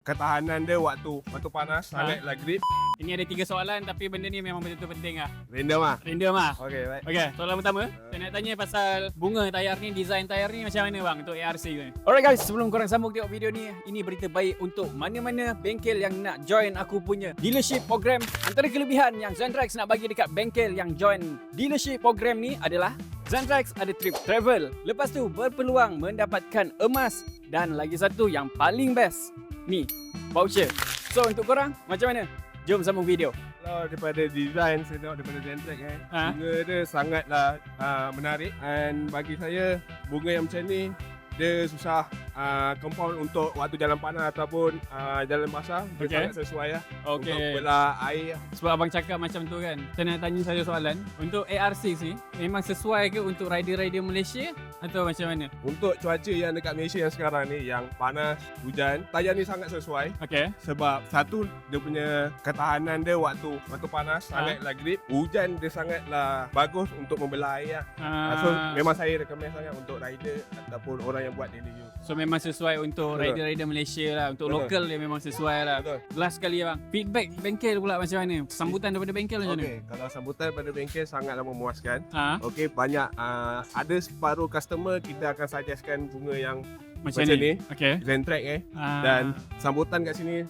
ketahanan dia waktu panas sangatlah grip. Ini ada 3 soalan tapi benda ni memang betul-betul penting lah. Random ah. Random lah. Okey, baik. Okay, soalan pertama, saya nak tanya pasal bunga tayar ni, design tayar ni macam mana bang untuk ARC ni? Alright guys, sebelum korang sambung tengok video ni, ini berita baik untuk mana-mana bengkel yang nak join aku punya dealership program. Antara kelebihan yang Zentrax nak bagi dekat bengkel yang join dealership program ni adalah Zentrax ada trip travel. Lepas tu berpeluang mendapatkan emas dan lagi satu yang paling best, ni voucher. So untuk korang macam mana? Jom sambung video. Kalau daripada design saya tengok daripada Zentrax bunga dia sangatlah menarik, and bagi saya bunga yang macam ni dia susah compound untuk waktu jalan panas ataupun jalan basah. Dia sangat sesuai lah untuk belah air. Sebab abang cakap macam tu kan, saya nak tanya satu soalan. Untuk AR6 ni memang sesuai ke untuk rider-rider Malaysia atau macam mana? Untuk cuaca yang dekat Malaysia yang sekarang ni, yang panas, hujan, tayar ni sangat sesuai. Sebab satu, dia punya ketahanan dia waktu panas sangatlah grip. Hujan dia sangatlah bagus untuk membelah air lah. So memang saya recommend sangat untuk rider ataupun orang yang buat daily use. So memang sesuai untuk rider-rider Malaysia lah. Untuk lokal dia memang sesuai lah. Last sekali abang, feedback bengkel pula macam mana? Sambutan daripada bengkel macam mana? Kalau sambutan daripada bengkel sangatlah memuaskan. Banyak ada separuh customer kita akan suggestkan bunga yang macam ni. Zentrax dan sambutan kat sini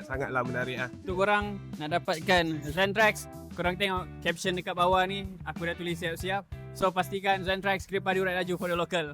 sangatlah menarik ah. Untuk korang nak dapatkan Zentrax, korang tengok caption dekat bawah ni, aku dah tulis siap-siap. So pastikan Zentrax grip padu right laju for the local.